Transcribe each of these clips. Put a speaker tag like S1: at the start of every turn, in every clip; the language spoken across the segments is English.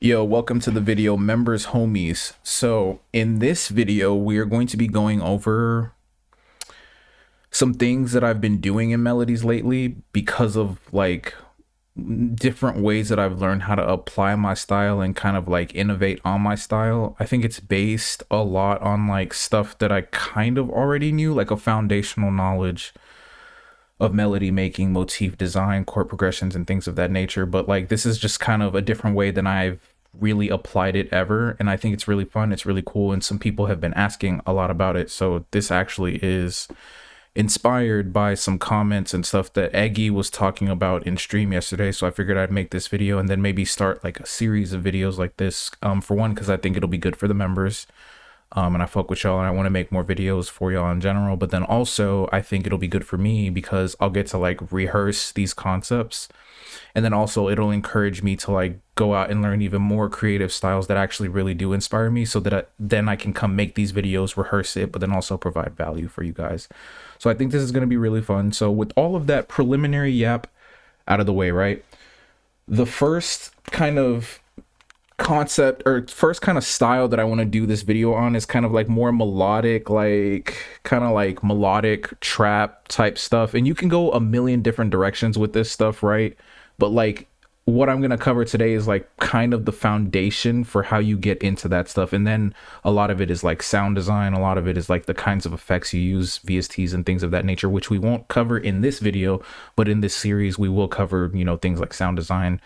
S1: Yo, welcome to the video, members, homies. So in this video, we are going to be going over some things that I've been doing in melodies lately because of like different ways that I've learned how to apply my style and kind of like innovate on my style. I think it's based a lot on like stuff that I kind of already knew, like a foundational knowledge of melody making, motif design, chord progressions, and things of that nature. But like this is just kind of a different way than I've really applied it ever. And I think it's really fun. It's really cool. And some people have been asking a lot about it. So this actually is inspired by some comments and stuff that Eggy was talking about in stream yesterday. So I figured I'd make this video and then maybe start like a series of videos like this. For one, because I think it'll be good for the members. And I fuck with y'all and I want to make more videos for y'all in general. But then also I think it'll be good for me because I'll get to like rehearse these concepts. And then also it'll encourage me to like go out and learn even more creative styles that actually really do inspire me so that then I can come make these videos, rehearse it, but then also provide value for you guys. So I think this is going to be really fun. So with all of that preliminary yap out of the way, right? The first kind of concept or first kind of style that I want to do this video on is kind of like more melodic, like kind of like melodic trap type stuff. And you can go a million different directions with this stuff, right? But like what I'm going to cover today is like kind of the foundation for how you get into that stuff. And then a lot of it is like sound design. A lot of it is like the kinds of effects you use, VSTs and things of that nature, which we won't cover in this video, but in this series we will cover, you know, things like sound design,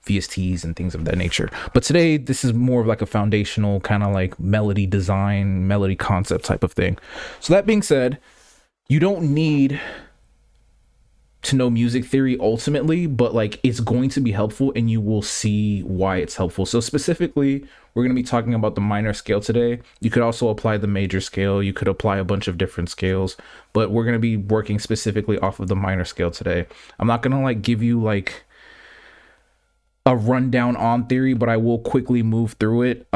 S1: VSTs and things of that nature. But today this is more of like a foundational kind of like melody design, melody concept type of thing. So that being said, you don't need to know music theory ultimately, but like it's going to be helpful and you will see why it's helpful. So specifically, we're going to be talking about the minor scale today. You could also apply the major scale. You could apply a bunch of different scales, but we're going to be working specifically off of the minor scale today. I'm not going to like give you like a rundown on theory, but I will quickly move through it.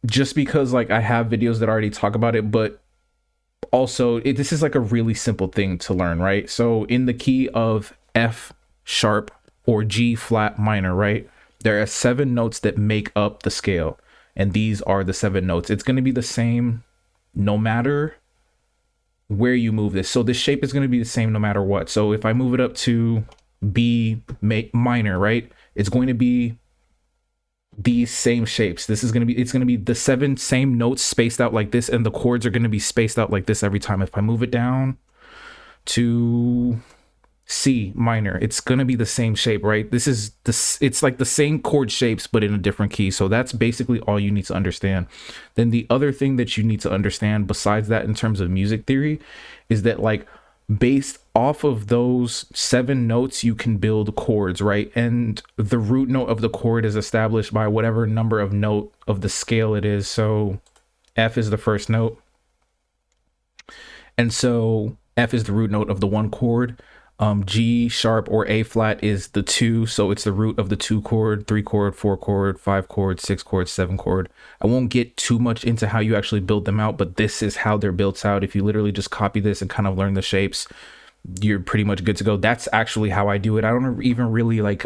S1: Just because like I have videos that already talk about it, but also this is like a really simple thing to learn, right? So in the key of F sharp or G flat minor, right? There are 7 notes that make up the scale, and these are the 7 notes. It's going to be the same no matter where you move this. So this shape is going to be the same no matter what. So if I move it up to B minor, right? It's going to be these same shapes. It's going to be the 7 same notes spaced out like this, and the chords are going to be spaced out like this every time. If I move it down to C minor, it's going to be the same shape, right? It's like the same chord shapes but in a different key. So that's basically all you need to understand. Then the other thing that you need to understand besides that in terms of music theory is that like based off of those 7 notes, you can build chords, right? And the root note of the chord is established by whatever number of note of the scale it is. So F is the first note. And so F is the root note of the 1 chord. G sharp or A flat is the 2, so it's the root of the 2 chord, 3 chord, 4 chord, 5 chord, 6 chord, 7 chord. I won't get too much into how you actually build them out, but this is how they're built out. If you literally just copy this and kind of learn the shapes, you're pretty much good to go. That's actually how I do it. I don't even really like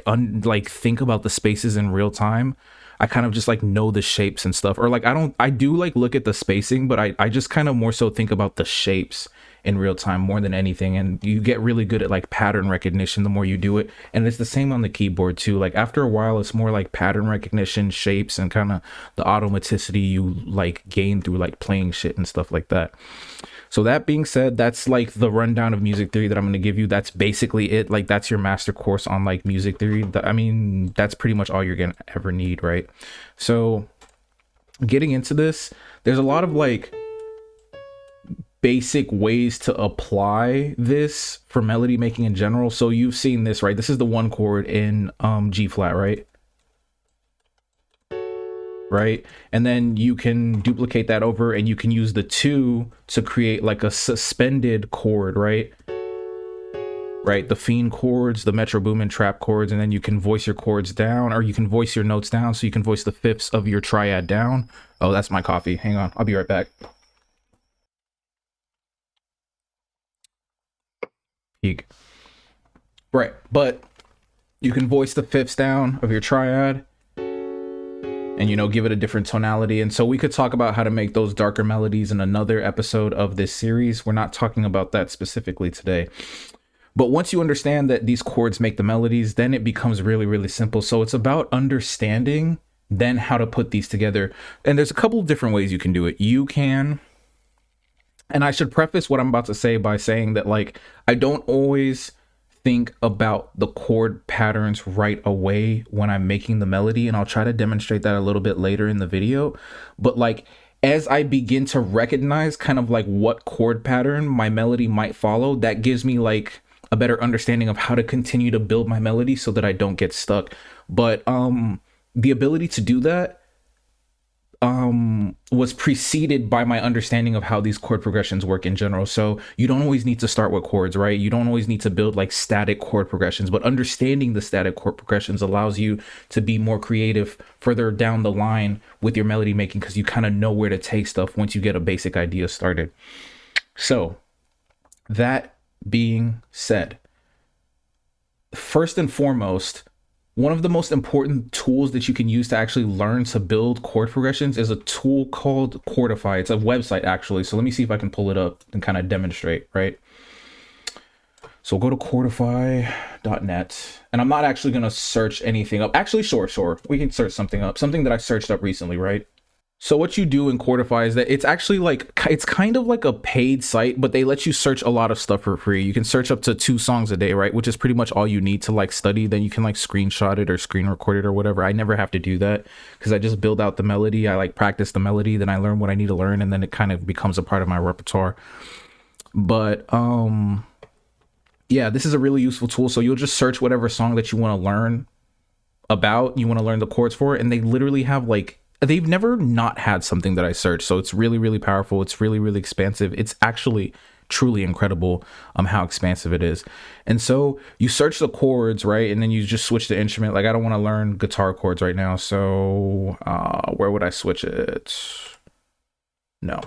S1: think about the spaces in real time. I kind of just like know the shapes and stuff, or like I do like look at the spacing, but I just kind of more so think about the shapes in real time more than anything. And you get really good at like pattern recognition the more you do it. And it's the same on the keyboard too. Like after a while, it's more like pattern recognition, shapes, and kind of the automaticity you like gain through like playing shit and stuff like that. So that being said, that's like the rundown of music theory that I'm going to give you. That's basically it. Like that's your master course on like music theory. I mean, that's pretty much all you're going to ever need, right? So getting into this, there's a lot of like basic ways to apply this for melody making in general. So you've seen this, right? This is the 1 chord in G flat, right? And then you can duplicate that over and you can use the 2 to create like a suspended chord, right? The fiend chords, the Metro Boomin trap chords, and then you can voice your chords down, or you can voice your notes down. So you can voice the fifths of your triad down. Oh, that's my coffee. Hang on, I'll be right back. Peak. Right, but you can voice the fifths down of your triad. and, you know, give it a different tonality. And so we could talk about how to make those darker melodies in another episode of this series. We're not talking about that specifically today. But once you understand that these chords make the melodies, then it becomes really, really simple. So it's about understanding then how to put these together. And there's a couple of different ways you can do it. You can, and I should preface what I'm about to say by saying that, like, I don't always think about the chord patterns right away when I'm making the melody, and I'll try to demonstrate that a little bit later in the video. But like, as I begin to recognize kind of like what chord pattern my melody might follow, that gives me like a better understanding of how to continue to build my melody so that I don't get stuck. But the ability to do that was preceded by my understanding of how these chord progressions work in general. So you don't always need to start with chords, right? You don't always need to build like static chord progressions, but understanding the static chord progressions allows you to be more creative further down the line with your melody making, because you kind of know where to take stuff once you get a basic idea started. So that being said, first and foremost, one of the most important tools that you can use to actually learn to build chord progressions is a tool called Chordify. It's a website, actually. So let me see if I can pull it up and kind of demonstrate, right? So we'll go to chordify.net, and I'm not actually going to search anything up. Actually, sure. We can search something up, something that I searched up recently, right? So what you do in Chordify is that it's actually like, it's kind of like a paid site, but they let you search a lot of stuff for free. You can search up to 2 songs a day, right? Which is pretty much all you need to like study. Then you can like screenshot it or screen record it or whatever. I never have to do that because I just build out the melody. I like practice the melody, then I learn what I need to learn, and then it kind of becomes a part of my repertoire. But yeah, this is a really useful tool. So you'll just search whatever song that you want to learn about, you want to learn the chords for, and they literally have like, they've never not had something that I searched. So it's really, really powerful. It's really, really expansive. It's actually truly incredible how expansive it is. And so you search the chords, right? And then you just switch the instrument. Like, I don't want to learn guitar chords right now. So where would I switch it? No.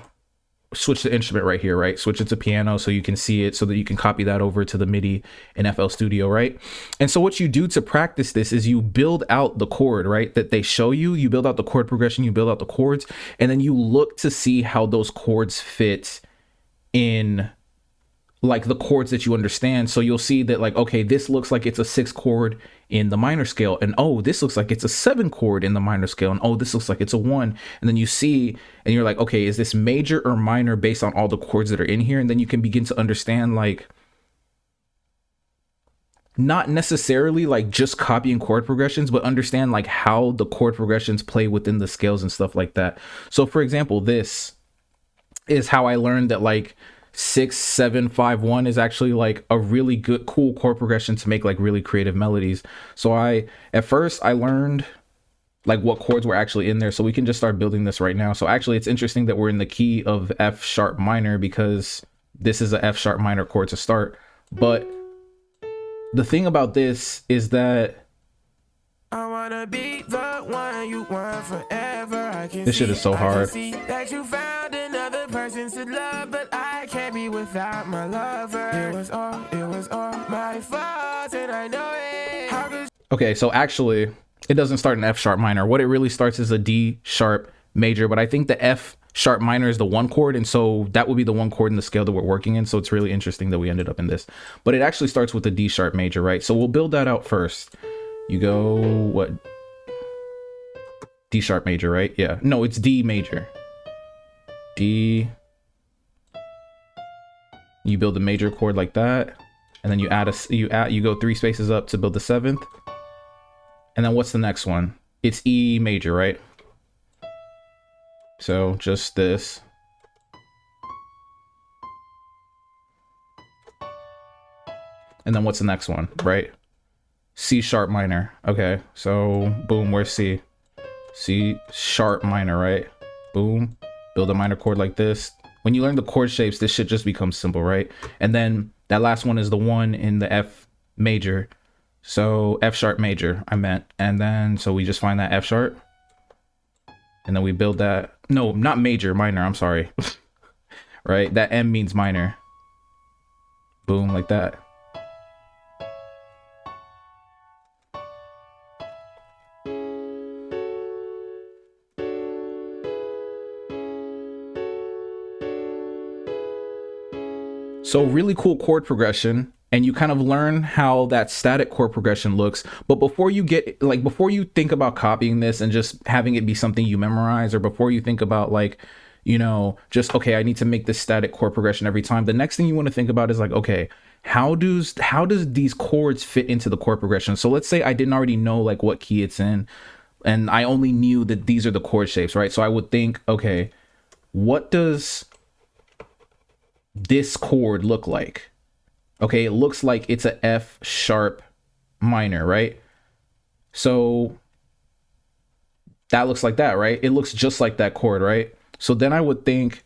S1: Switch the instrument right here, right? Switch it to piano so you can see it, so that you can copy that over to the MIDI in FL Studio, right? And so what you do to practice this is you build out the chord, right, that they show you. You build out the chord progression, you build out the chords, and then you look to see how those chords fit in like the chords that you understand. So you'll see that like, okay, this looks like it's a 6 chord in the minor scale, and oh, this looks like it's a 7 chord in the minor scale, and oh, this looks like it's a 1. And then you see, and you're like, okay, is this major or minor based on all the chords that are in here? And then you can begin to understand, like, not necessarily like just copying chord progressions, but understand like how the chord progressions play within the scales and stuff like that. So for example, this is how I learned that like 6, 7, 5, 1 is actually like a really good, cool chord progression to make like really creative melodies. So at first I learned like what chords were actually in there. So we can just start building this right now. So actually it's interesting that we're in the key of F sharp minor, because this is a F sharp minor chord to start. But the thing about this is that
S2: I wanna be the one you want forever. I can
S1: this shit is so hard.
S2: see that you found another person to love, but I can't be without my lover. It was all my fault, and I know it. How could
S1: Okay, so actually it doesn't start in F sharp minor. What it really starts is a D sharp major, but I think the F sharp minor is the 1 chord, and so that would be the 1 chord in the scale that we're working in. So it's really interesting that we ended up in this, but it actually starts with the D sharp major, right? So we'll build that out first. You go, what? D sharp major, right? Yeah. No, it's D major. D. You build a major chord like that, and then you go 3 spaces up to build the 7th. And then what's the next one? It's E major, right? So just this. And then what's the next one, right? C sharp minor. Okay, so boom, where's C? C sharp minor, right? Boom, build a minor chord like this. When you learn the chord shapes, this shit just becomes simple, right? And then that last one is the 1 in the F major. So F sharp major, I meant. And then, so we just find that F sharp. And then we build that, no, not major, minor, I'm sorry. Right, that M means minor. Boom, like that. So really cool chord progression, and you kind of learn how that static chord progression looks. But before you before you think about copying this and just having it be something you memorize, or before you think about like, just, okay, I need to make this static chord progression every time, the next thing you want to think about is like, okay, how does these chords fit into the chord progression? So let's say I didn't already know like what key it's in, and I only knew that these are the chord shapes, right? So I would think, okay, what does this chord look like? Okay, it looks like it's a F sharp minor, right? So that looks like that, right? It looks just like that chord, right? So then I would think,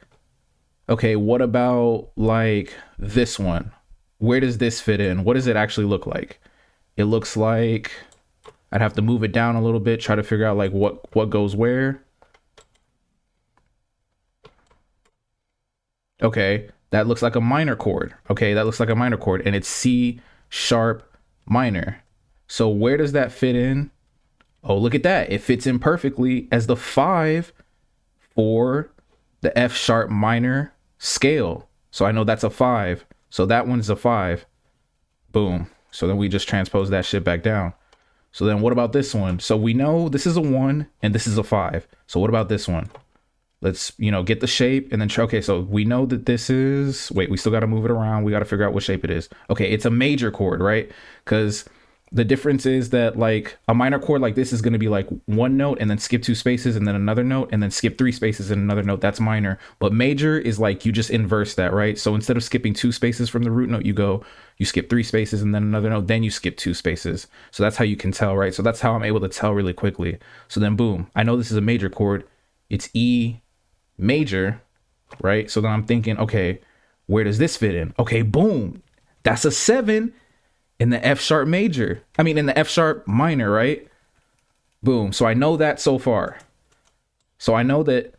S1: okay, what about like this one? Where does this fit in? What does it actually look like? It looks like I'd have to move it down a little bit, try to figure out like what goes where. Okay, that looks like a minor chord. Okay, that looks like a minor chord, and it's C sharp minor. So where does that fit in? Oh, look at that. It fits in perfectly as the 5 for the F sharp minor scale. So I know that's a 5. So that one's a 5. Boom. So then we just transpose that shit back down. So then what about this one? So we know this is a 1 and this is a 5. So what about this one? Let's, get the shape and then, okay, so we know that this is, wait, we still got to move it around. We got to figure out what shape it is. Okay, it's a major chord, right? Because the difference is that like a minor chord like this is going to be like one note and then skip 2 spaces and then another note and then skip 3 spaces and another note. That's minor. But major is like you just inverse that, right? So instead of skipping 2 spaces from the root note, you skip 3 spaces and then another note, then you skip 2 spaces. So that's how you can tell, right? So that's how I'm able to tell really quickly. So then boom, I know this is a major chord. It's E major, right? So then I'm thinking, okay, where does this fit in? Okay, boom, that's a 7 in the F sharp major. I mean, in the F sharp minor, right? Boom. So I know that so far. So I know that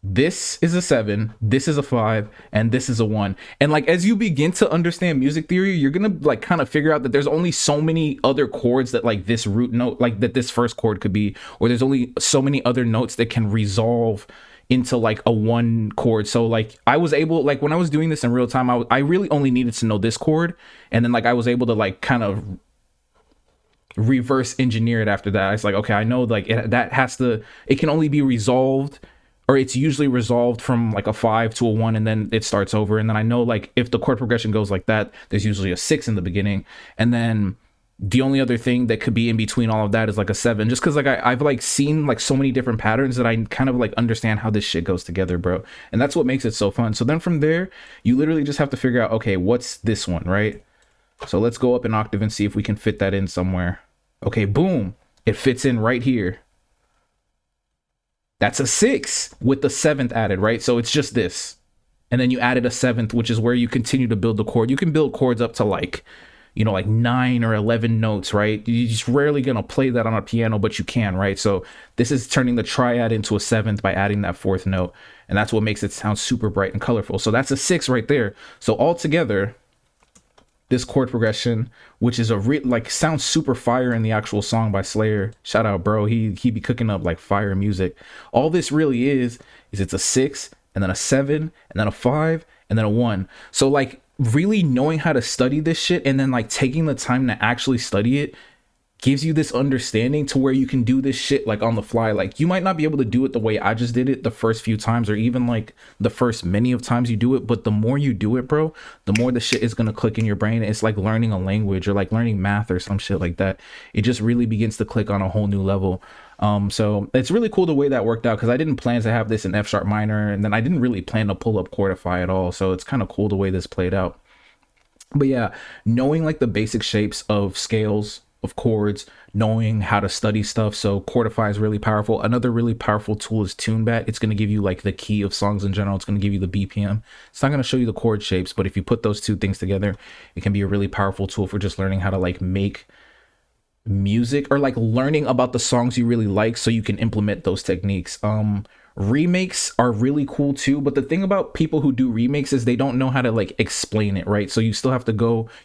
S1: this is a 7, this is a 5, and this is a 1. And like, as you begin to understand music theory, you're gonna like kind of figure out that there's only so many other chords that like this root note, like that this first chord could be, or there's only so many other notes that can resolve into like a 1 chord. So like I was able, like when I was doing this in real time, I really only needed to know this chord, and then like I was able to like kind of reverse engineer it after that. It's like, okay, I know like it can only be resolved, or it's usually resolved from like a 5 to a 1 and then it starts over. And then I know like if the chord progression goes like that, there's usually a 6 in the beginning, and then the only other thing that could be in between all of that is like a 7, just because like I've like seen like so many different patterns that I kind of like understand how this shit goes together, bro. And that's what makes it so fun. So then from there, you literally just have to figure out, okay, what's this one, right? So let's go up an octave and see if we can fit that in somewhere. Okay, boom, it fits in right here. That's a 6 with the 7th added, right? So it's just this. And then you added a 7th, which is where you continue to build the chord. You can build chords up to like, like 9 or 11 notes, right? You're just rarely going to play that on a piano, but you can, right? So this is turning the triad into a 7th by adding that 4th note. And that's what makes it sound super bright and colorful. So that's a 6 right there. So altogether, this chord progression, which is sounds super fire in the actual song by Slayer. Shout out, bro. He be cooking up like fire music. All this really is it's a 6 and then a 7 and then a 5 and then a 1. So like really knowing how to study this shit and then like taking the time to actually study it gives you this understanding to where you can do this shit like on the fly. Like you might not be able to do it the way I just did it the first few times, or even like the first many of times you do it, but the more you do it, bro, the more the shit is gonna click in your brain. It's like learning a language or like learning math or some shit like that. It just really begins to click on a whole new level. So it's really cool the way that worked out, because I didn't plan to have this in F sharp minor, and then I didn't really plan to pull up chordify at all. So it's kind of cool the way this played out. But yeah, knowing like the basic shapes of scales, of chords, knowing how to study stuff. So chordify is really powerful. Another really powerful tool is TuneBat. It's going to give you like the key of songs in general. It's going to give you the BPM. It's not going to show you the chord shapes, but if you put those two things together, it can be a really powerful tool for just learning how to like make music, or like learning about the songs you really like so you can implement those techniques. Remakes are really cool too, but the thing about people who do remakes is they don't know how to like explain it, right? So you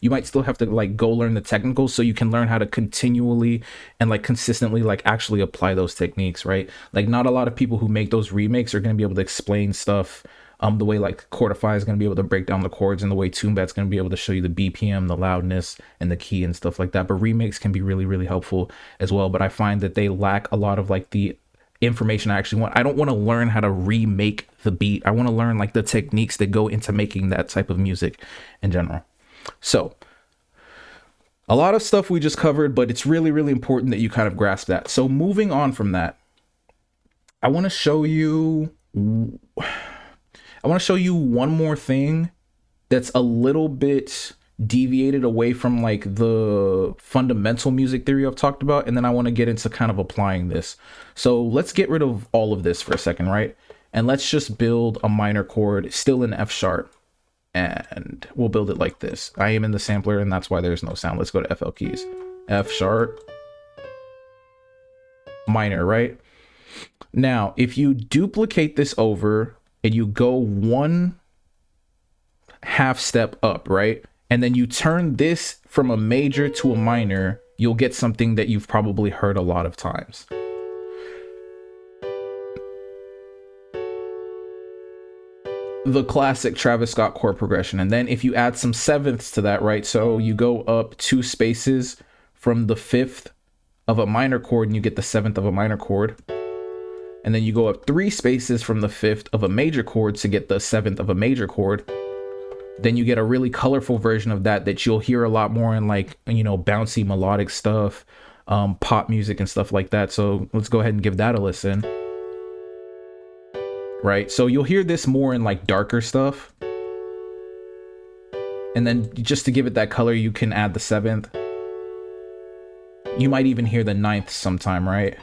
S1: might still have to like go learn the technicals so you can learn how to continually and like consistently like actually apply those techniques, right? Like not a lot of people who make those remakes are going to be able to explain stuff The way like Chordify is going to be able to break down the chords, and the way TuneBat's going to be able to show you the BPM, the loudness, and the key and stuff like that. But Remix can be really, really helpful as well. But I find that they lack a lot of like the information I actually want. I don't want to learn how to remake the beat. I want to learn like the techniques that go into making that type of music in general. So a lot of stuff we just covered, but it's really, really important that you kind of grasp that. So moving on from that, I want to show you one more thing that's a little bit deviated away from like the fundamental music theory I've talked about, and then I want to get into kind of applying this. So let's get rid of all of this for a second, right? And let's just build a minor chord still in F sharp, and we'll build it like this. I am in the sampler, and that's why there's no sound. Let's go to FL keys. F sharp minor, right? Now if you duplicate this over and you go 1/2 step up, right, and then you turn this from a major to a minor, you'll get something that you've probably heard a lot of times. The classic Travis Scott chord progression. And then if you add some sevenths to that, right, so you go up 2 spaces from the 5th of a minor chord and you get the 7th of a minor chord. And then you go up 3 spaces from the 5th of a major chord to get the 7th of a major chord. Then you get a really colorful version of that you'll hear a lot more in like, you know, bouncy melodic stuff, pop music and stuff like that. So let's go ahead and give that a listen. Right, so you'll hear this more in like darker stuff. And then just to give it that color, you can add the 7th. You might even hear the 9th sometime, right?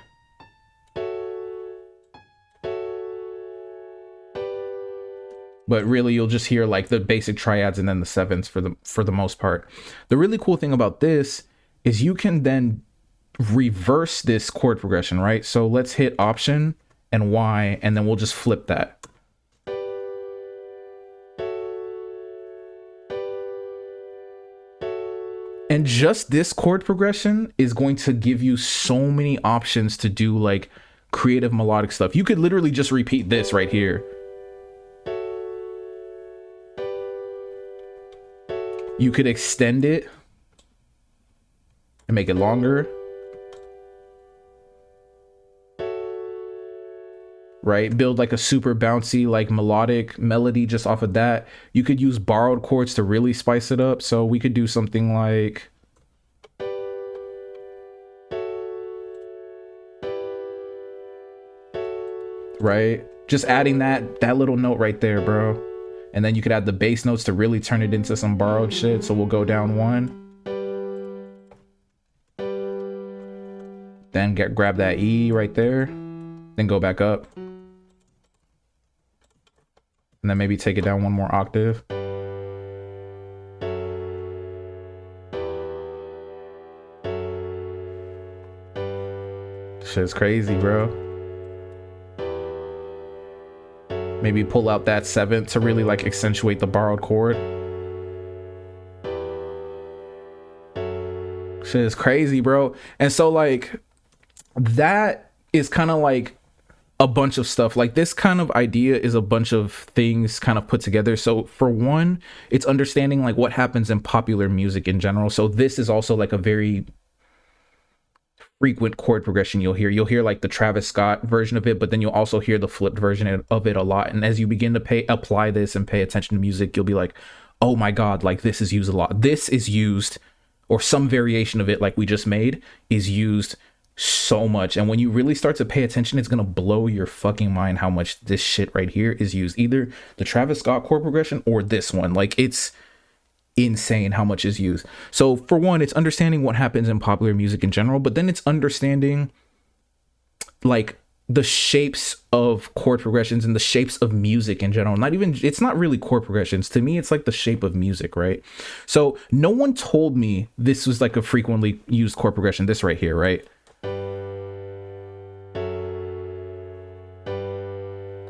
S1: But really you'll just hear like the basic triads and then the 7ths for the most part. The really cool thing about this is you can then reverse this chord progression, right? So let's hit Option and Y, and then we'll just flip that. And just this chord progression is going to give you so many options to do like creative melodic stuff. You could literally just repeat this right here. You could extend it and make it longer. Right, build like a super bouncy like melodic melody just off of that. You could use borrowed chords to really spice it up. So we could do something like, right, just adding that little note right there, bro. And then you could add the bass notes to really turn it into some borrowed shit. So we'll go down 1, then grab that E right there, then go back up. And then maybe take it down 1 more octave. Shit's crazy, bro. Maybe pull out that 7th to really like accentuate the borrowed chord. Shit is crazy, bro. And so like that is kind of like a bunch of stuff. Like this kind of idea is a bunch of things kind of put together. So for one, it's understanding like what happens in popular music in general. So this is also like a very frequent chord progression you'll hear like the Travis Scott version of it, but then you'll also hear the flipped version of it a lot. And as you begin to apply this and pay attention to music, you'll be like, oh my god, like this is used a lot. This is used, or some variation of it like we just made is used so much. And when you really start to pay attention, it's gonna blow your fucking mind how much this shit right here is used, either the Travis Scott chord progression or this one. Like it's insane how much is used. So for one, it's understanding what happens in popular music in general, but then it's understanding like the shapes of chord progressions and the shapes of music in general. It's not really chord progressions to me, it's like the shape of music, right? So no one told me this was like a frequently used chord progression, this right here, right?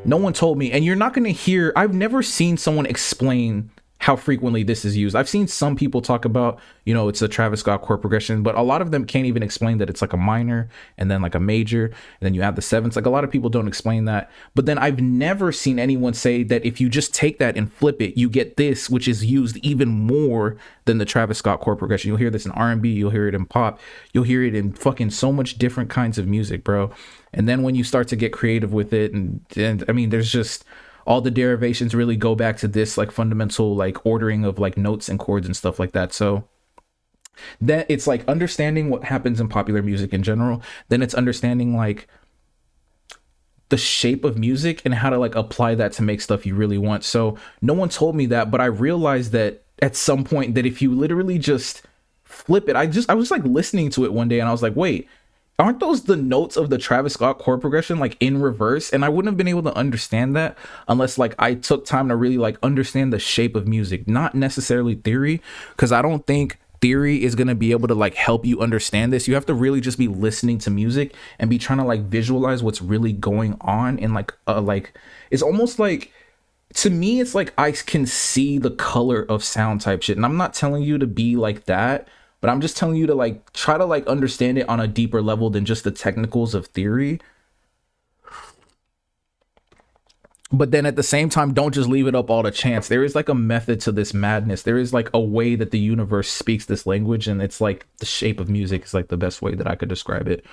S1: No one told me. And you're not going to hear, I've never seen someone explain how frequently this is used. I've seen some people talk about, you know, it's a Travis Scott chord progression, but a lot of them can't even explain that it's like a minor and then like a major, and then you add the sevenths. Like a lot of people don't explain that. But then I've never seen anyone say that if you just take that and flip it, you get this, which is used even more than the Travis Scott chord progression. You'll hear this in R&B, you'll hear it in pop, you'll hear it in fucking so much different kinds of music, bro. And then when you start to get creative with it, and I mean, there's just all the derivations really go back to this like fundamental like ordering of like notes and chords and stuff like that. So that it's like understanding what happens in popular music in general, then it's understanding like the shape of music and how to like apply that to make stuff you really want. So no one told me that, but I realized that at some point that if you literally just flip it, I was like listening to it one day and I was like, wait, aren't those the notes of the Travis Scott chord progression like in reverse? And I wouldn't have been able to understand that unless like I took time to really like understand the shape of music, not necessarily theory, because I don't think theory is going to be able to like help you understand this. You have to really just be listening to music and be trying to like visualize what's really going on. And like it's almost like, to me, it's like I can see the color of sound type shit. And I'm not telling you to be like that, but I'm just telling you to like try to like understand it on a deeper level than just the technicals of theory. But then at the same time, don't just leave it up all to chance. There is like a method to this madness. There is like a way that the universe speaks this language, and it's like the shape of music is like the best way that I could describe it.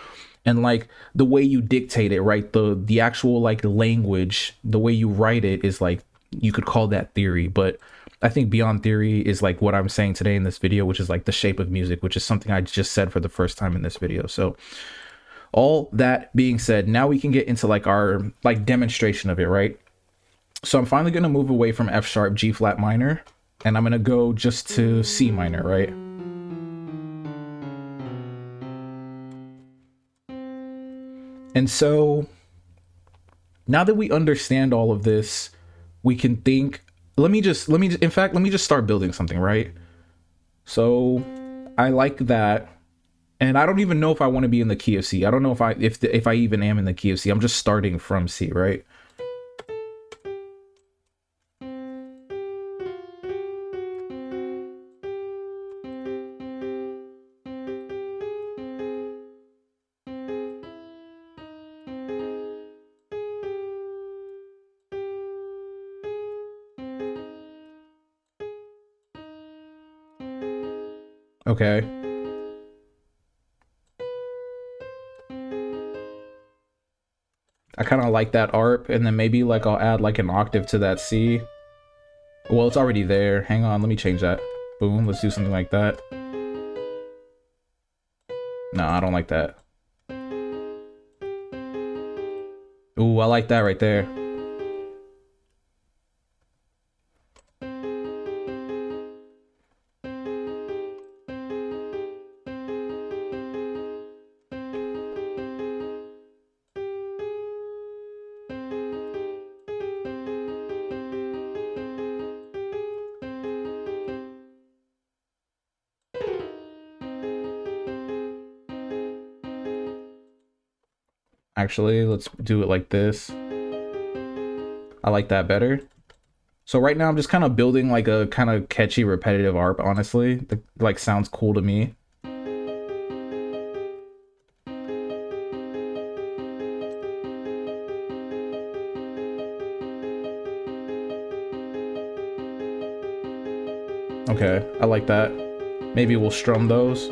S1: And like the way you dictate it, right? The actual like language, the way you write it is like, you could call that theory. But I think beyond theory is like what I'm saying today in this video, which is like the shape of music, which is something I just said for the first time in this video. So all that being said, now we can get into like our like demonstration of it, right? So I'm finally going to move away from F sharp, G flat minor, and I'm going to go just to C minor, right? And so now that we understand all of this, we can think, let me just start building something, right? So I like that. And I don't even know if I want to be in the key of C. I don't know if I even am in the key of C. I'm just starting from C, right? Okay. I kind of like that ARP, and then maybe like I'll add like an octave to that C. Well, it's already there. Hang on, let me change that. Boom, let's do something like that. No, I don't like that. Ooh, I like that right there. Actually, let's do it like this. I like that better. So right now I'm just kind of building like a kind of catchy, repetitive ARP, honestly. That like sounds cool to me. Okay, I like that. Maybe we'll strum those.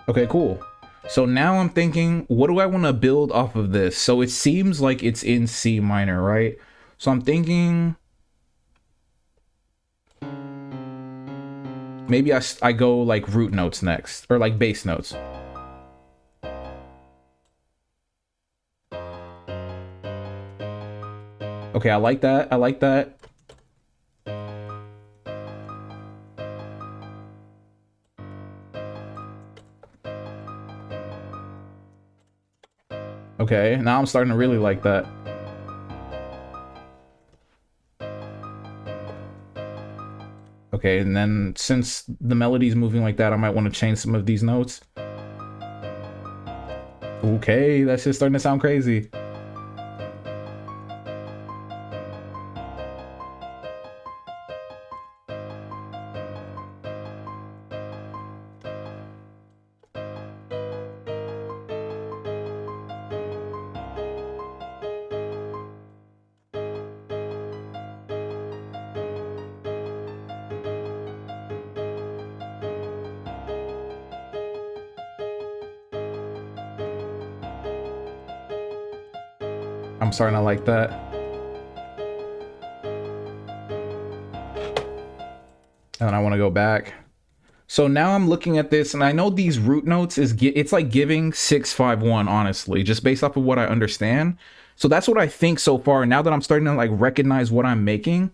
S1: Okay, cool. So now I'm thinking, what do I want to build off of this? So it seems like it's in C minor, right? So I'm thinking maybe I go like root notes next, or like bass notes. Okay, I like that. I like that. Okay, now I'm starting to really like that. Okay, and then since the melody's moving like that, I might want to change some of these notes. Okay, that's just starting to sound crazy. I'm starting to like that. And I want to go back. So now I'm looking at this, and I know these root notes it's like giving 6-5-1, honestly, just based off of what I understand. So that's what I think so far. Now that I'm starting to like recognize what I'm making,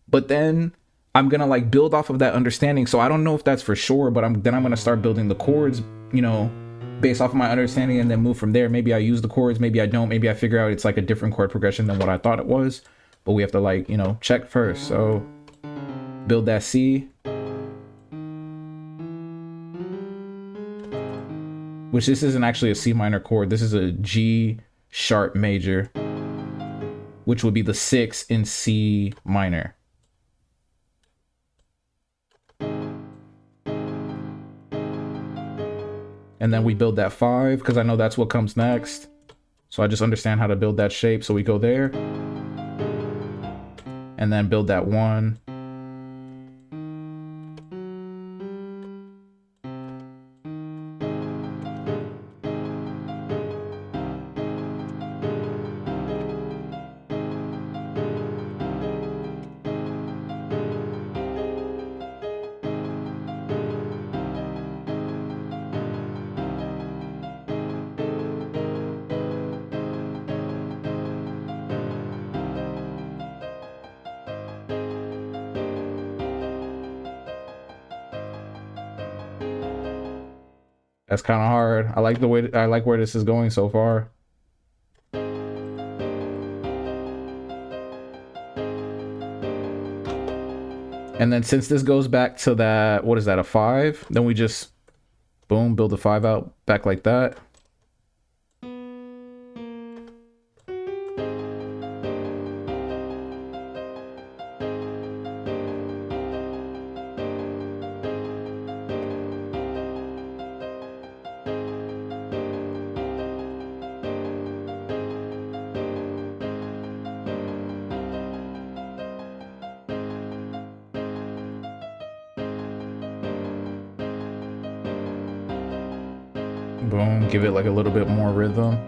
S1: but then I'm gonna like build off of that understanding. So I don't know if that's for sure, but I'm gonna start building the chords, you know, based off of my understanding, and then move from there. Maybe I use the chords, maybe I don't. Maybe I figure out it's like a different chord progression than what I thought it was. But we have to like, you know, check first. So build that C, which this isn't actually a C minor chord. This is a G sharp major, which would be the 6 in C minor. And then we build that 5, because I know that's what comes next. So I just understand how to build that shape. So we go there, and then build that 1. That's kind of hard. I like the way I like where this is going so far. And then since this goes back to that, what is that, a 5? Then we just, boom, build the 5 out back like that. Boom, give it like a little bit more rhythm.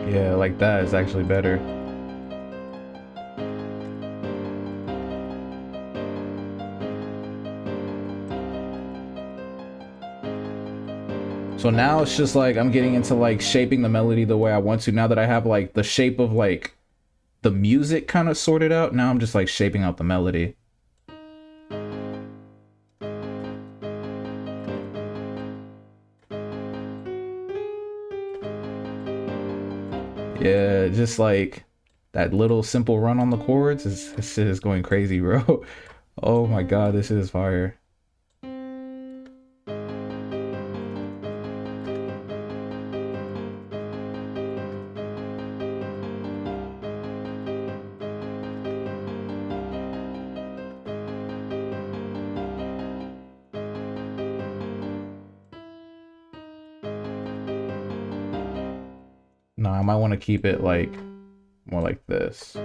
S1: Yeah, like that is actually better. So now it's just like I'm getting into like shaping the melody the way I want to. Now that I have like the shape of like the music kind of sorted out, now I'm just like shaping out the melody. Yeah, just like that little simple run on the chords is, this shit is going crazy, bro. Oh my god, this is fire. No, I might want to keep it like more like this.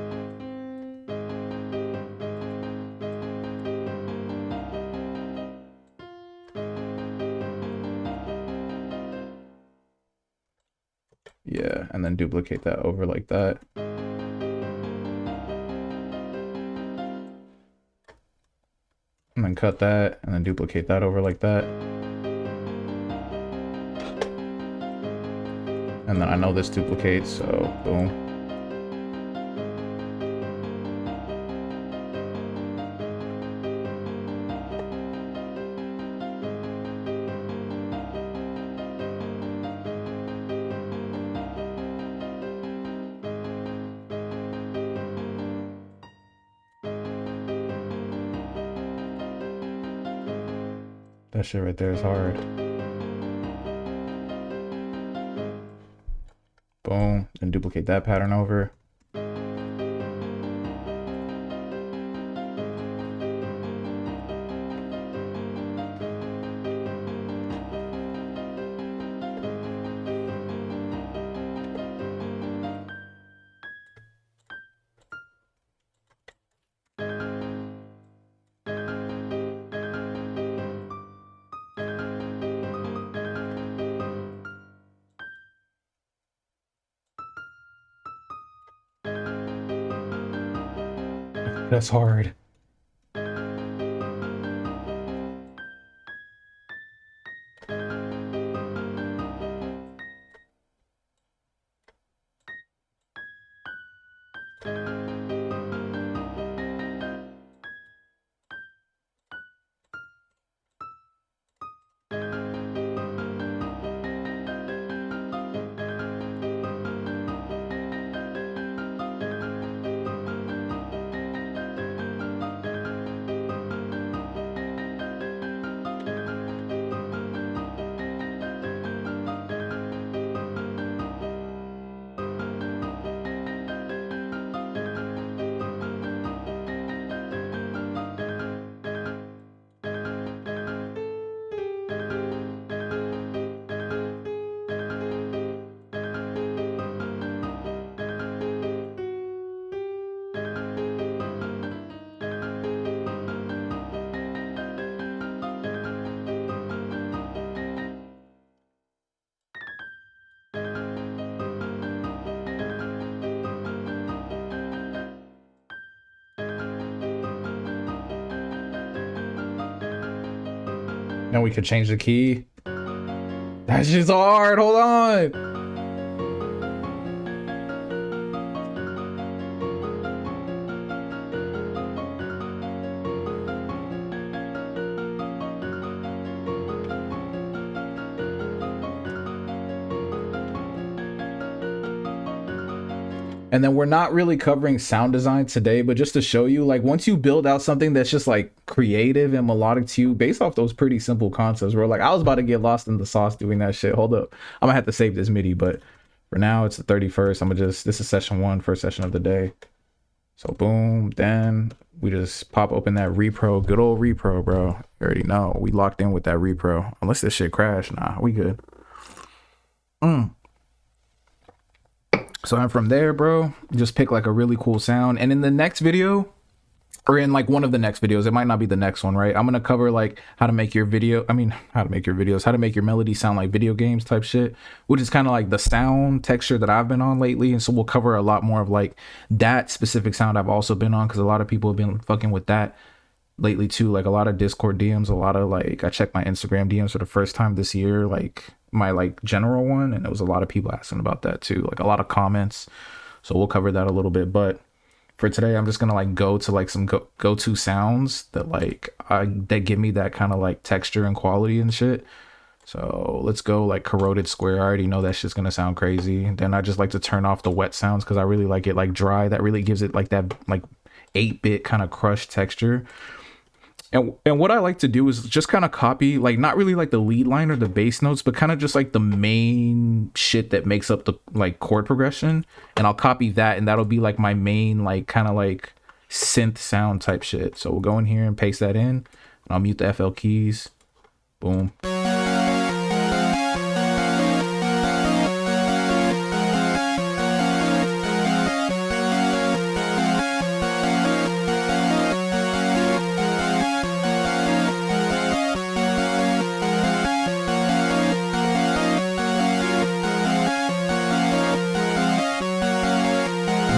S1: Yeah, and then duplicate that over like that. and then cut that and then duplicate that over like that. And then I know this duplicates, so boom. That shit right there is hard. Boom, and duplicate that pattern over. That's hard. Now we could change the key. That's just hard. Hold on. And then we're not really covering sound design today, but just to show you, like, once you build out something that's just like creative and melodic to you based off those pretty simple concepts, where like I was about to get lost in the sauce doing that shit. Hold up, I'm gonna have to save this MIDI, but for now it's the 31st. I'm gonna just, this is session 1, first session of the day. So boom, then we just pop open that repro, good old repro, bro. You already know we locked in with that repro. Unless this shit crash, nah, we good. So I'm from there, bro. Just pick like a really cool sound. And in the next video, or in like one of the next videos, it might not be the next one, right? I'm going to cover like how to make your video. I mean, how to make your videos, how to make your melody sound like video games type shit, which is kind of like the sound texture that I've been on lately. And so we'll cover a lot more of like that specific sound I've also been on, because a lot of people have been fucking with that lately too. Like a lot of Discord DMs, a lot of like, I checked my Instagram DMs for the first time this year, like my like general one, and it was a lot of people asking about that too, like a lot of comments. So we'll cover that a little bit, but for today I'm just gonna like go to like some go-to sounds that like that give me that kind of like texture and quality and shit. So let's go like corroded square. I already know that shit's gonna sound crazy. Then I just like to turn off the wet sounds because I really like it like dry. That really gives it like that like 8-bit kind of crushed texture. And what I like to do is just kind of copy, like not really like the lead line or the bass notes, but kind of just like the main shit that makes up the like chord progression. And I'll copy that, and that'll be like my main like kind of like synth sound type shit. So we'll go in here and paste that in, and I'll mute the FL keys. Boom.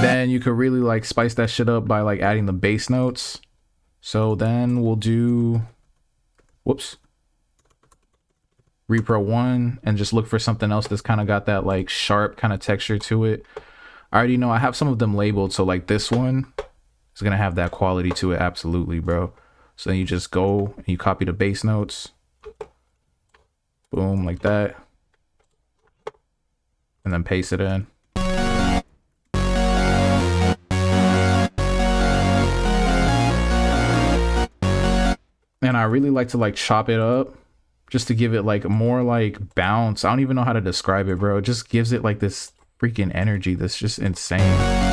S1: Then you could really like spice that shit up by like adding the bass notes. So then we'll do, whoops, repro 1 and just look for something else that's kind of got that like sharp kind of texture to it. I already know I have some of them labeled, so like this one is gonna have that quality to it, absolutely, bro. So then you just go and you copy the bass notes, boom, like that, and then paste it in. And I really like to like chop it up just to give it like more like bounce. I don't even know how to describe it, bro. It just gives it like this freaking energy that's just insane.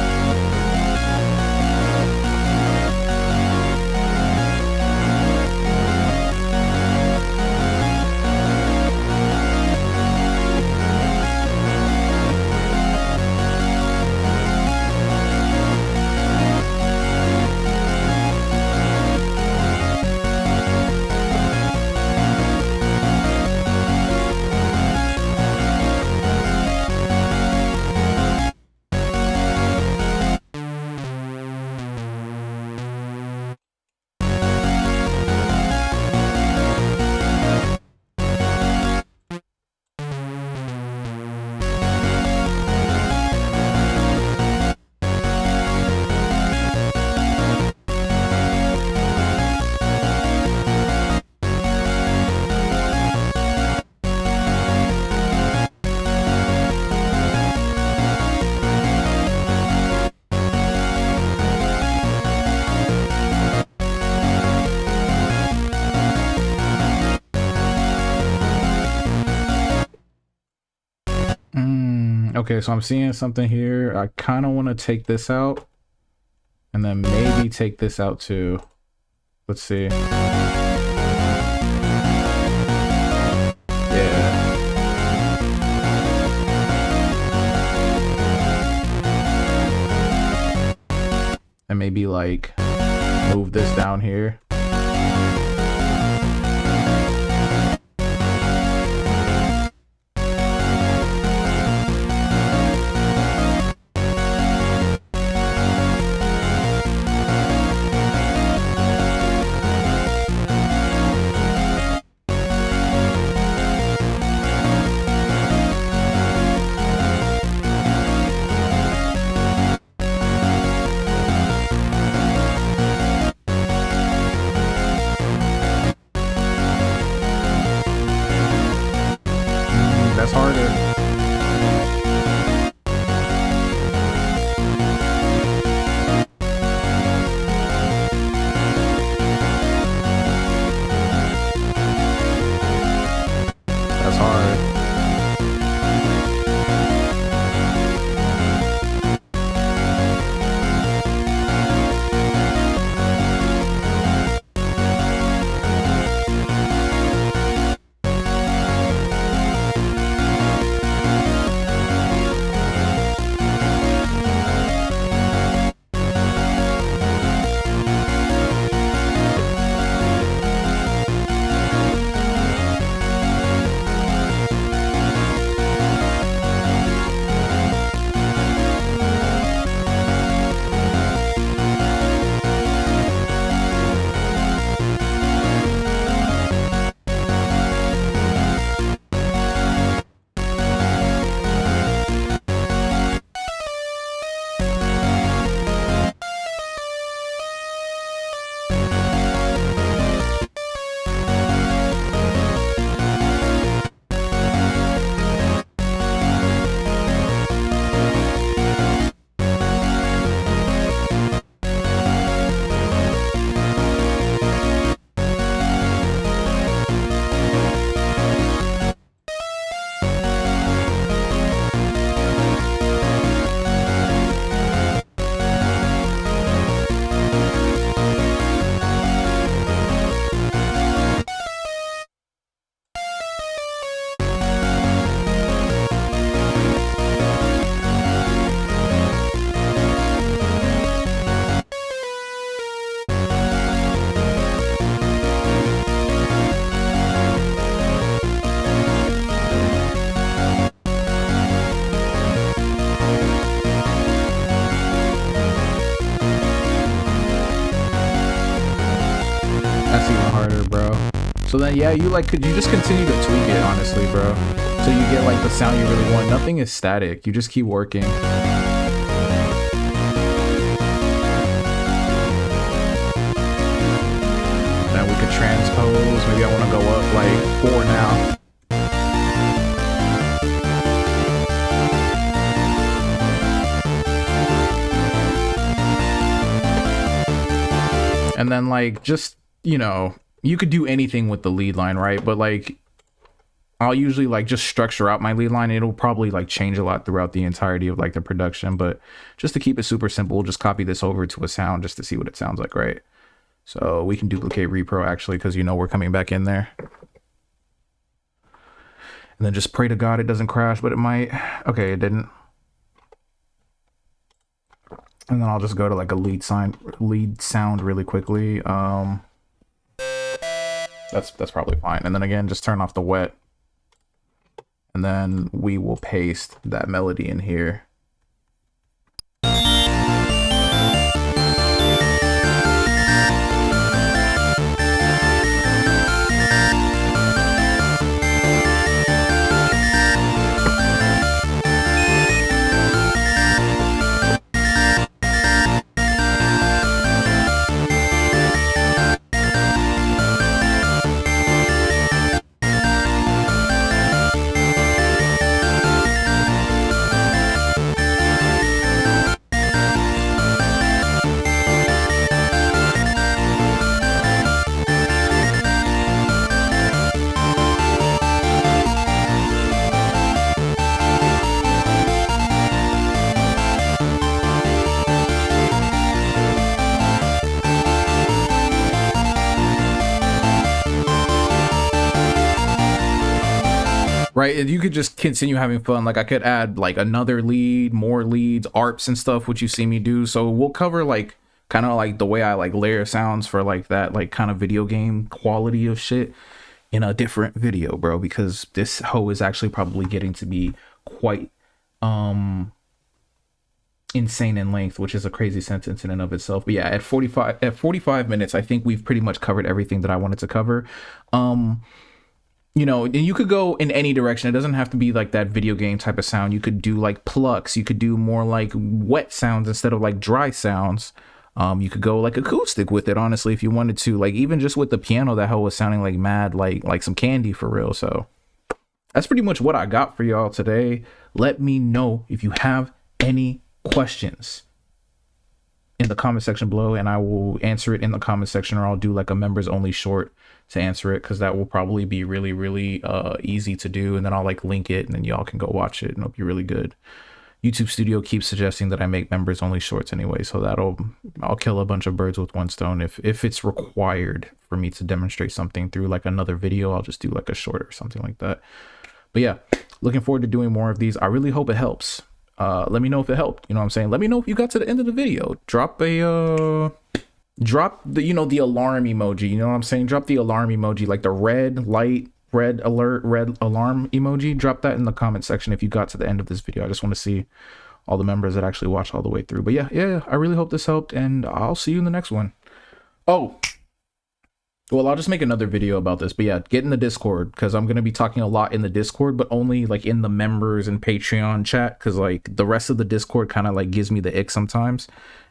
S1: Okay, so I'm seeing something here. I kind of want to take this out and then maybe take this out too. Let's see. Yeah. And maybe like move this down here. So then, yeah, you just continue to tweak it, honestly, bro. So you get like the sound you really want. Nothing is static. You just keep working. Then we could transpose. Maybe I want to go up like 4 now. And then like just, you know, you could do anything with the lead line, right? But like I'll usually like just structure out my lead line. It'll probably like change a lot throughout the entirety of like the production, but just to keep it super simple, we'll just copy this over to a sound just to see what it sounds like, right? So we can duplicate repro actually, because you know we're coming back in there. And then just pray to God it doesn't crash, but it might. Okay, it didn't. And then I'll just go to like a lead sound really quickly. That's probably fine. And then again, just turn off the wet. And then we will paste that melody in here. Right, and you could just continue having fun. Like I could add like another lead, more leads, ARPs and stuff, which you see me do. So we'll cover like kind of like the way I like layer sounds for like that like kind of video game quality of shit in a different video, bro, because this hoe is actually probably getting to be quite insane in length, which is a crazy sentence in and of itself. But yeah, at 45 minutes, I think we've pretty much covered everything that I wanted to cover. You know, and you could go in any direction. It doesn't have to be like that video game type of sound. You could do like plucks. You could do more like wet sounds instead of like dry sounds. You could go like acoustic with it, honestly, if you wanted to. Like even just with the piano, that hell was sounding like mad, like some candy for real. So that's pretty much what I got for y'all today. Let me know if you have any questions in the comment section below, and I will answer it in the comment section, or I'll do like a members only short to answer it, because that will probably be really easy to do, and then I'll like link it and then y'all can go watch it and it'll be really good. YouTube Studio keeps suggesting that I make members only shorts anyway, so I'll kill a bunch of birds with one stone. If it's required for me to demonstrate something through like another video, I'll just do like a short or something like that. But yeah, looking forward to doing more of these. I really hope it helps. Let me know if it helped. You know what I'm saying? Let me know if you got to the end of the video. Drop the you know, the alarm emoji. You know what I'm saying? Drop the alarm emoji, like the red light, red alert, red alarm emoji. Drop that in the comment section if you got to the end of this video. I just want to see all the members that actually watched all the way through. But yeah, I really hope this helped, and I'll see you in the next one. Oh, well, I'll just make another video about this, but yeah, get in the Discord, because I'm going to be talking a lot in the Discord, but only like in the members and Patreon chat, because like the rest of the Discord kind of like gives me the ick sometimes.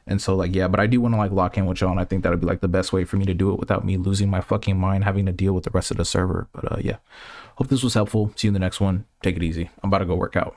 S1: And so like, yeah, but I do want to like lock in with y'all, and I think that would be like the best way for me to do it without me losing my fucking mind having to deal with the rest of the server. But yeah, hope this was helpful. See you in the next one. Take it easy. I'm about to go work out.